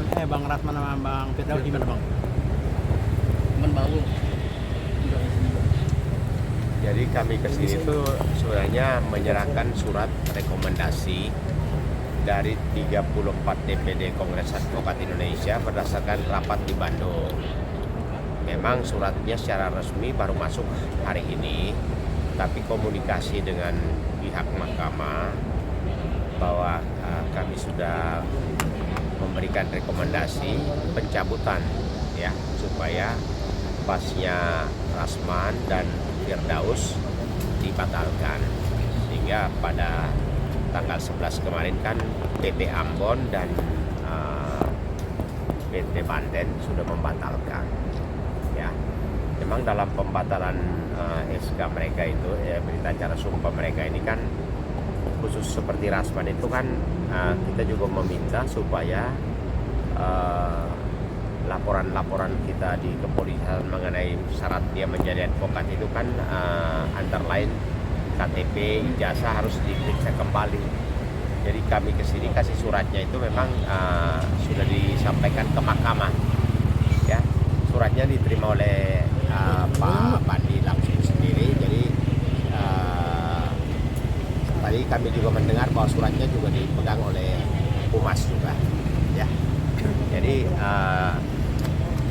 Bang Rasman sama Bang Firdaus gimana Bang? Teman baru. Jadi kami ke sini itu sebenarnya menyerahkan surat rekomendasi dari 34 DPD Kongres Advokat Indonesia berdasarkan rapat di Bandung. Memang suratnya secara resmi baru masuk hari ini, tapi komunikasi dengan pihak mahkamah bahwa kami sudah memberikan rekomendasi pencabutan ya, supaya pasnya Rasman dan Firdaus dibatalkan, sehingga pada tanggal 11 kemarin kan PT Ambon dan PT Banten sudah membatalkan ya. Memang dalam pembatalan SK mereka itu berita acara sumpah mereka ini kan khusus seperti Rasman itu kan kita juga meminta supaya laporan-laporan kita di kepolisian mengenai syarat dia menjadi advokat itu kan antara lain KTP, ijazah harus diperiksa kembali. Jadi kami kesini kasih suratnya itu memang sudah disampaikan ke mahkamah. Ya, suratnya diterima oleh Pak Bandi langsung sendiri. Jadi tadi kami juga mendengar bahwa suratnya juga dipegang oleh Humas juga. Ya, jadi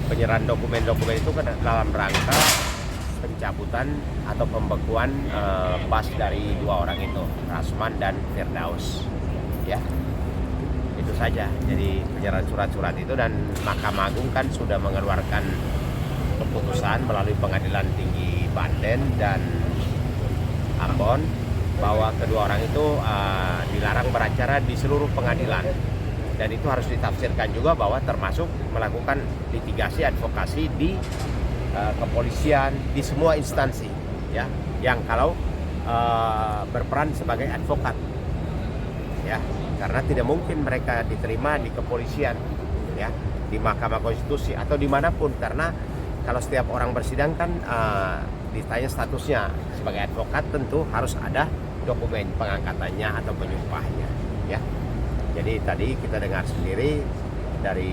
penyerahan dokumen-dokumen itu kan dalam rangka pencabutan atau pembekuan pas dari dua orang itu, Rasman dan Firdaus. Ya, itu saja. Jadi penyerahan surat-surat itu, dan Mahkamah Agung kan sudah mengeluarkan keputusan melalui Pengadilan Tinggi Banten dan Ambon bahwa kedua orang itu dilarang beracara di seluruh pengadilan. Dan itu harus ditafsirkan juga bahwa termasuk melakukan litigasi advokasi di kepolisian, di semua instansi ya, yang kalau berperan sebagai advokat ya, karena tidak mungkin mereka diterima di kepolisian ya, di Mahkamah Konstitusi atau dimanapun, karena kalau setiap orang bersidang kan ditanya statusnya sebagai advokat, tentu harus ada dokumen pengangkatannya atau penyumpahnya ya. Jadi tadi kita dengar sendiri dari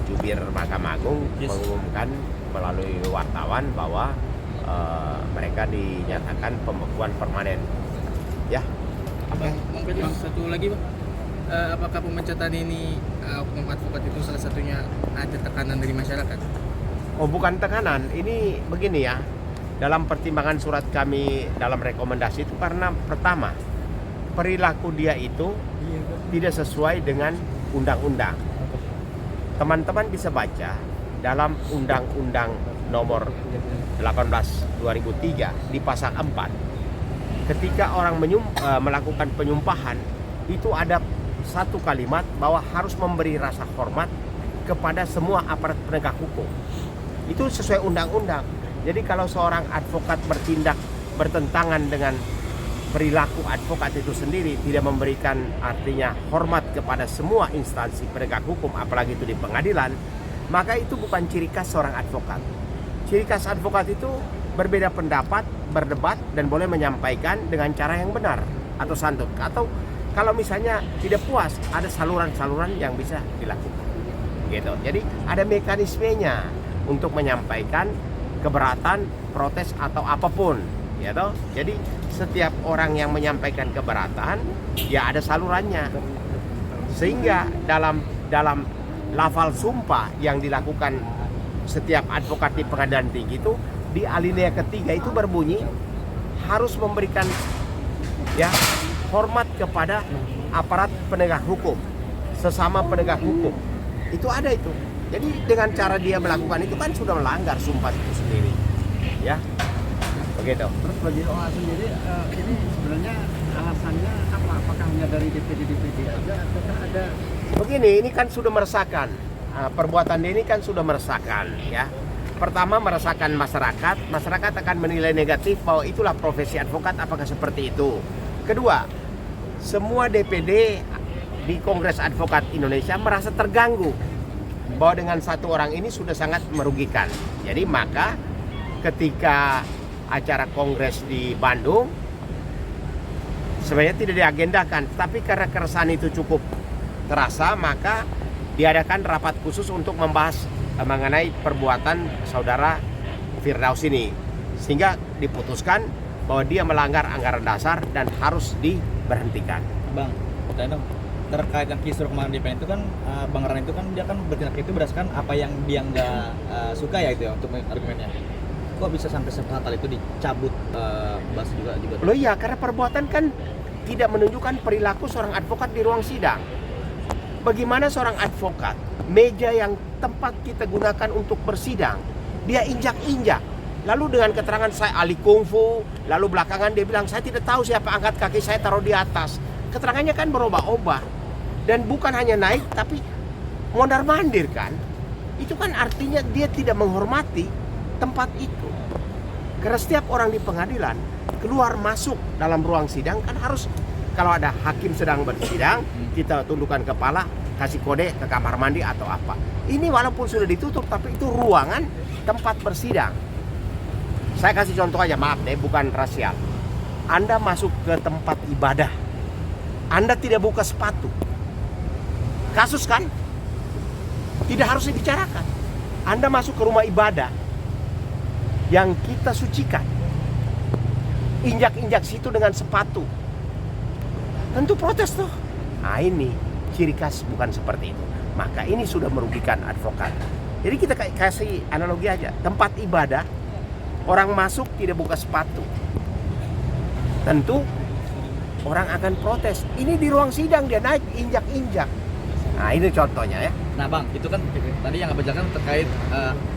jubir Mahkamah Agung mengumumkan melalui wartawan bahwa mereka dinyatakan pembekuan permanen. Ya. Mungkin satu lagi Bang, apakah pemecatan ini oknum advokat itu salah satunya ada tekanan dari masyarakat? Oh, bukan tekanan, ini begini ya. Dalam pertimbangan surat kami dalam rekomendasi itu karena pertama, perilaku dia itu tidak sesuai dengan undang-undang. Teman-teman bisa baca dalam Undang-Undang Nomor 18 2003 di pasal 4. Ketika orang melakukan penyumpahan, itu ada satu kalimat bahwa harus memberi rasa hormat kepada semua aparat penegak hukum. Itu sesuai undang-undang. Jadi kalau seorang advokat bertindak bertentangan dengan perilaku advokat itu sendiri, tidak memberikan artinya hormat kepada semua instansi penegak hukum, apalagi itu di pengadilan, maka itu bukan ciri khas seorang advokat. Ciri khas advokat itu berbeda pendapat, berdebat, dan boleh menyampaikan dengan cara yang benar atau santun. Atau kalau misalnya tidak puas, ada saluran-saluran yang bisa dilakukan. Gitu. Jadi ada mekanismenya untuk menyampaikan keberatan, protes atau apapun. Ya toh? Jadi setiap orang yang menyampaikan keberatan ya ada salurannya, sehingga dalam lafal sumpah yang dilakukan setiap advokat di pengadilan tinggi itu di alinea ketiga itu berbunyi harus memberikan ya hormat kepada aparat penegak hukum, sesama penegak hukum. Itu ada itu. Jadi dengan cara dia melakukan itu kan sudah melanggar sumpah itu sendiri ya. Begitu. Terus bagi OA sendiri ini sebenarnya alasannya apa? Apakah hanya dari DPD aja ataukah ada? Begini, ini kan sudah meresahkan. Perbuatan dia ini kan sudah meresahkan ya. Pertama, meresahkan masyarakat akan menilai negatif bahwa itulah profesi advokat, apakah seperti itu. Kedua, semua DPD di Kongres Advokat Indonesia merasa terganggu bahwa dengan satu orang ini sudah sangat merugikan. Jadi maka ketika acara kongres di Bandung sebenarnya tidak diagendakan, tapi karena keresahan itu cukup terasa, maka diadakan rapat khusus untuk membahas mengenai perbuatan saudara Firdaus ini, sehingga diputuskan bahwa dia melanggar anggaran dasar dan harus diberhentikan. Bang, dan terkait yang kisruh kemarin di PN itu kan Bang Ran itu kan dia kan bertindak itu berdasarkan apa yang dia nggak suka ya itu ya untuk argumennya. Kok bisa sampai sefatal itu dicabut Bas juga? Loh iya, karena perbuatan kan tidak menunjukkan perilaku seorang advokat di ruang sidang. Bagaimana seorang advokat, meja yang tempat kita gunakan untuk bersidang, dia injak-injak. Lalu dengan keterangan saya ahli kungfu, lalu belakangan dia bilang saya tidak tahu siapa angkat kaki saya taruh di atas. Keterangannya kan berubah-ubah. Dan bukan hanya naik tapi mondar-mandir kan. Itu kan artinya dia tidak menghormati tempat itu. Karena setiap orang di pengadilan keluar masuk dalam ruang sidang kan harus, kalau ada hakim sedang bersidang, kita tundukkan kepala, kasih kode ke kamar mandi atau apa. Ini walaupun sudah ditutup tapi itu ruangan tempat bersidang. Saya kasih contoh aja, maaf deh, bukan rasial. Anda masuk ke tempat ibadah, Anda tidak buka sepatu. Kasus kan? Tidak harus dibicarakan. Anda masuk ke rumah ibadah yang kita sucikan, injak-injak situ dengan sepatu, tentu protes tuh. Nah ini ciri khas bukan seperti itu. Maka ini sudah merugikan advokat. Jadi kita kasih analogi aja, tempat ibadah, orang masuk tidak buka sepatu, tentu orang akan protes. Ini di ruang sidang dia naik injak-injak. Nah ini contohnya ya. Nah Bang, itu kan tadi yang Abang jelaskan terkait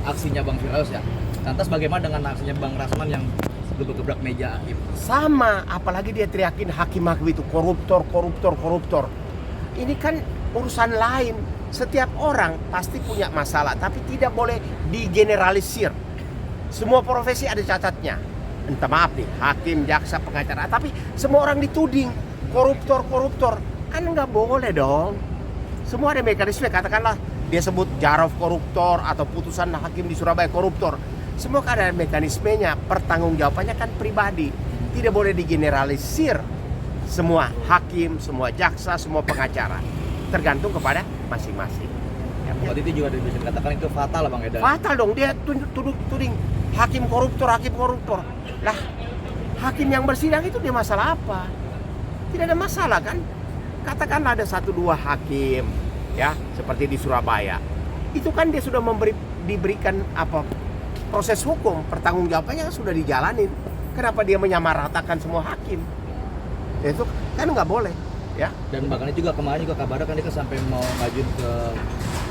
aksinya Bang Firdaus ya. Lantas bagaimana dengan aksinya Bang Rasman yang gebrak-gebrak meja hakim? Sama, apalagi dia teriakin hakim-hakim itu koruptor, koruptor, koruptor. Ini kan urusan lain. Setiap orang pasti punya masalah, tapi tidak boleh digeneralisir. Semua profesi ada catatnya. Entah maaf nih, hakim, jaksa, pengacara, tapi semua orang dituding koruptor, koruptor. Kan nggak boleh dong. Semua ada mekanisme, katakanlah dia sebut Jarov koruptor atau putusan hakim di Surabaya koruptor. Semua kan ada mekanismenya, pertanggungjawabannya kan pribadi. Tidak boleh digeneralisir semua hakim, semua jaksa, semua pengacara. Tergantung kepada masing-masing. Berarti itu juga bisa dikatakan itu fatal Bang Eda. Fatal dong, dia tuding hakim koruptor, hakim koruptor. Lah, hakim yang bersidang itu dia masalah apa? Tidak ada masalah kan? Katakanlah ada 1-2 hakim ya, seperti di Surabaya. Itu kan dia sudah diberikan apa? Proses hukum, pertanggungjawabannya sudah dijalanin. Kenapa dia menyamaratakan semua hakim? Itu kan nggak boleh ya. Dan bahkan juga kemarin juga kabarnya kan dia sampai mau ngajuin ke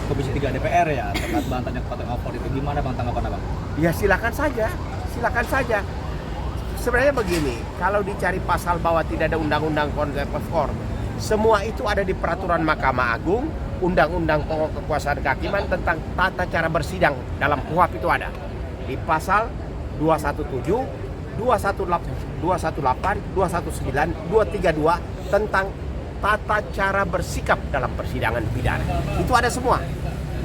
Komisi 3 DPR ya terkait bantahannya ke Partai Golkar itu. Gimana Bang tanggapan Bang? Ya silakan saja, silakan saja. Sebenarnya begini, kalau dicari pasal bahwa tidak ada undang-undang konservatif, semua itu ada di peraturan Mahkamah Agung, undang-undang pokok kekuasaan kehakiman tentang tata cara bersidang dalam KUHP itu ada. Di pasal 217, 218, 219, 232 tentang tata cara bersikap dalam persidangan pidana. Itu ada semua.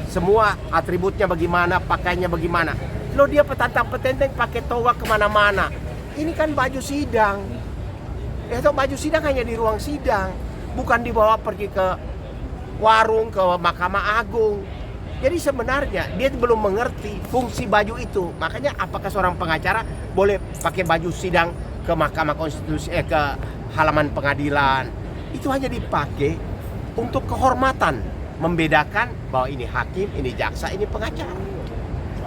Semua atributnya bagaimana, pakainya bagaimana. Lo dia petantang-petenteng pakai toga kemana-mana. Ini kan baju sidang. Itu baju sidang hanya di ruang sidang, bukan dibawa pergi ke warung, ke Mahkamah Agung. Jadi sebenarnya dia belum mengerti fungsi baju itu. Makanya apakah seorang pengacara boleh pakai baju sidang ke Mahkamah Konstitusi, ke halaman pengadilan? Itu hanya dipakai untuk kehormatan, membedakan bahwa ini hakim, ini jaksa, ini pengacara.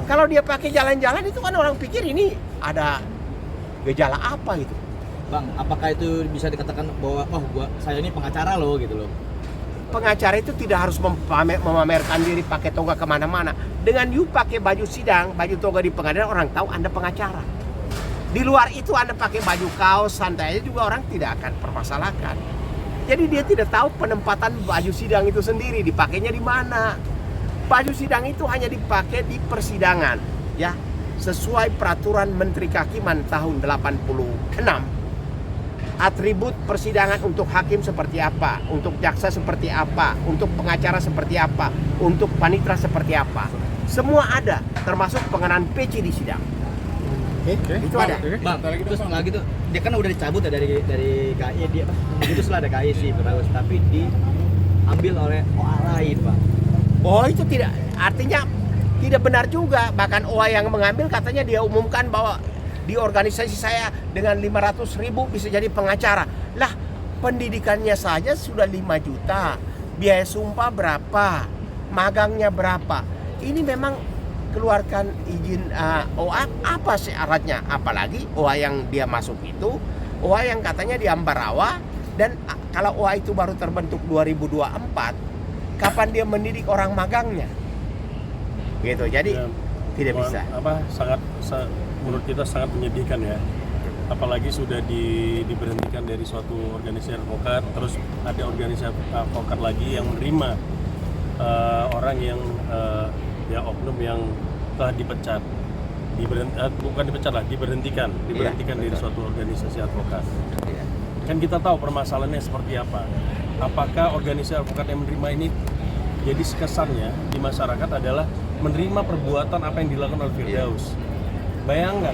Kalau dia pakai jalan-jalan itu kan orang pikir ini ada gejala apa gitu. Bang, apakah itu bisa dikatakan bahwa saya ini pengacara loh gitu loh? Pengacara itu tidak harus memamerkan diri pakai toga kemana-mana. Dengan you pakai baju sidang, baju toga di pengadilan, orang tahu Anda pengacara. Di luar itu Anda pakai baju kaos santai aja juga orang tidak akan permasalahkan. Jadi dia tidak tahu penempatan baju sidang itu sendiri, dipakainya di mana. Baju sidang itu hanya dipakai di persidangan, ya, sesuai peraturan Menteri Kehakiman tahun 86. Atribut persidangan untuk hakim seperti apa, untuk jaksa seperti apa, untuk pengacara seperti apa, untuk panitera seperti apa. Semua ada, termasuk pengenaan peci di sidang. Itu ada. Bang, terus lagi tuh dia kan udah dicabut ya dari KI dia. Begitu setelah ada KI sih Firdaus, tapi diambil oleh OA lain, Bang. Oh, itu tidak, artinya tidak benar juga. Bahkan OA yang mengambil katanya dia umumkan bahwa di organisasi saya dengan 500.000 bisa jadi pengacara. Lah, pendidikannya saja sudah 5 juta. Biaya sumpah berapa? Magangnya berapa? Ini memang keluarkan izin OA apa syaratnya? Apalagi OA yang dia masuk itu OA yang katanya di Ambarawa, dan kalau OA itu baru terbentuk 2024, kapan dia mendidik orang magangnya? Gitu. Jadi Ya, tidak bisa. Menurut kita sangat menyedihkan ya. Apalagi sudah diberhentikan dari suatu organisasi advokat, terus ada organisasi advokat lagi yang menerima orang yang ya oknum yang telah dipecat, bukan dipecat lah, diberhentikan dari suatu organisasi advokat. Kan kita tahu permasalahannya seperti apa. Apakah organisasi advokat yang menerima ini, jadi kesannya di masyarakat adalah menerima perbuatan apa yang dilakukan oleh Firdaus. Bayangkan,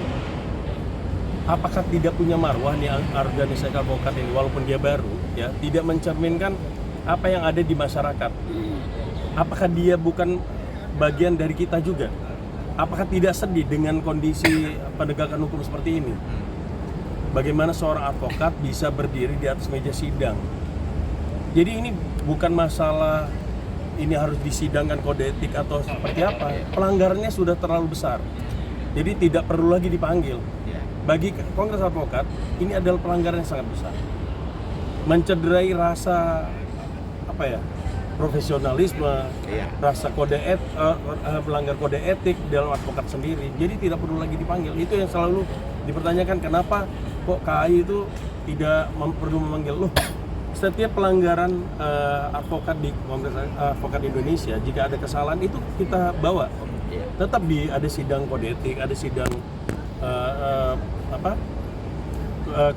apakah tidak punya marwah nih organisasi advokat ini, walaupun dia baru, ya, tidak mencerminkan apa yang ada di masyarakat. Apakah dia bukan bagian dari kita juga? Apakah tidak sedih dengan kondisi penegakan hukum seperti ini? Bagaimana seorang advokat bisa berdiri di atas meja sidang? Jadi ini bukan masalah ini harus disidangkan kode etik atau seperti apa. Pelanggarannya sudah terlalu besar. Jadi tidak perlu lagi dipanggil. Bagi Kongres Advokat, ini adalah pelanggaran yang sangat besar. Mencederai rasa profesionalisme, rasa melanggar kode etik dalam advokat sendiri. Jadi tidak perlu lagi dipanggil. Itu yang selalu dipertanyakan, kenapa kok KAI itu tidak perlu memanggil. Loh, setiap pelanggaran advokat di Kongres Advokat Indonesia, jika ada kesalahan itu kita bawa. Tetap ada sidang kode etik, ada sidang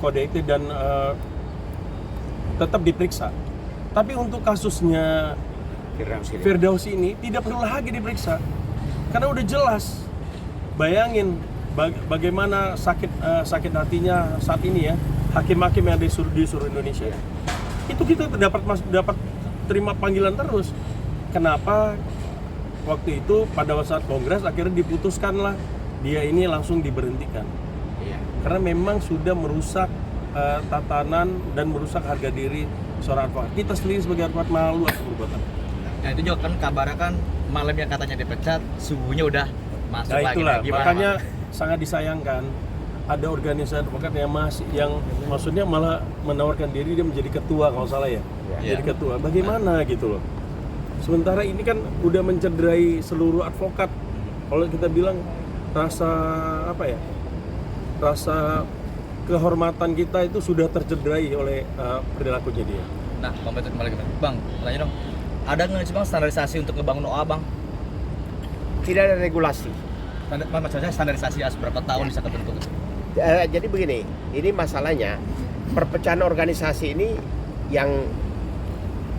kode etik dan tetap diperiksa. Tapi untuk kasusnya Firdaus ini tidak perlu lagi diperiksa, karena udah jelas. Bayangin bagaimana sakit hatinya saat ini ya, hakim-hakim yang di seluruh Indonesia. Itu kita dapat terima panggilan terus. Kenapa waktu itu pada saat kongres akhirnya diputuskanlah dia ini langsung diberhentikan? Karena memang sudah merusak tatanan dan merusak harga diri seorang advokat. Kita sendiri sebagai advokat malu atas perbuatan. Nah itu juga kan kabarnya kan malam yang katanya dipecat, subuhnya udah masuk Nah lagi. itulah, Gimana, makanya sangat disayangkan ada organisasi advokat yang maksudnya malah menawarkan diri dia menjadi ketua kalau salah ya. Jadi ketua. Bagaimana gitu loh. Sementara ini kan udah mencederai seluruh advokat. Kalau kita bilang rasa kehormatan kita itu sudah tercederai oleh perilakunya dia. Nah, Bang Betul kembali ke Bang, tanya dong. Ada nggak sih Bang standarisasi untuk ngebangun OA Bang? Tidak ada regulasi. Maksudnya standarisasi berapa tahun bisa kebentuk? Jadi begini, ini masalahnya perpecahan organisasi ini yang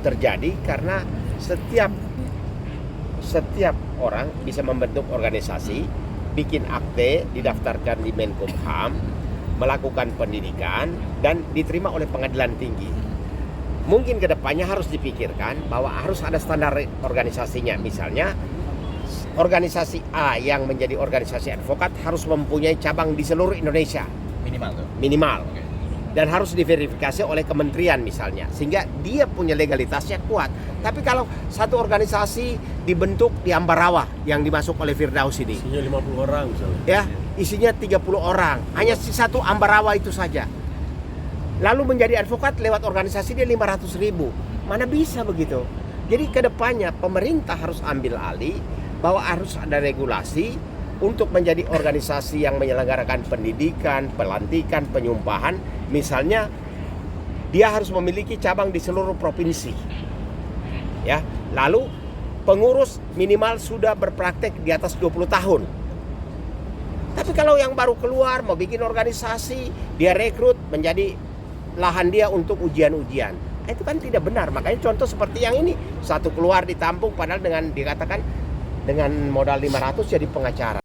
terjadi karena setiap orang bisa membentuk organisasi, bikin akte, didaftarkan di Menkumham, melakukan pendidikan dan diterima oleh pengadilan tinggi. Mungkin kedepannya harus dipikirkan bahwa harus ada standar organisasinya. Misalnya organisasi A yang menjadi organisasi advokat harus mempunyai cabang di seluruh Indonesia minimal. Okay. Dan harus diverifikasi oleh kementerian misalnya, sehingga dia punya legalitasnya kuat. Tapi kalau satu organisasi dibentuk di Ambarawa yang dimasuk oleh Firdaus ini, Isinya 50 orang misalnya. ya, isinya 30 orang, hanya satu Ambarawa itu saja. Lalu menjadi advokat lewat organisasi dia 500.000. Mana bisa begitu? Jadi kedepannya pemerintah harus ambil alih bahwa harus ada regulasi untuk menjadi organisasi yang menyelenggarakan pendidikan, pelantikan, penyumpahan. Misalnya dia harus memiliki cabang di seluruh provinsi. Ya, lalu pengurus minimal sudah berpraktek di atas 20 tahun. Tapi kalau yang baru keluar mau bikin organisasi, dia rekrut menjadi lahan dia untuk ujian-ujian. Itu kan tidak benar. Makanya contoh seperti yang ini, satu keluar ditampung padahal dengan dikatakan dengan modal 500 jadi pengacara.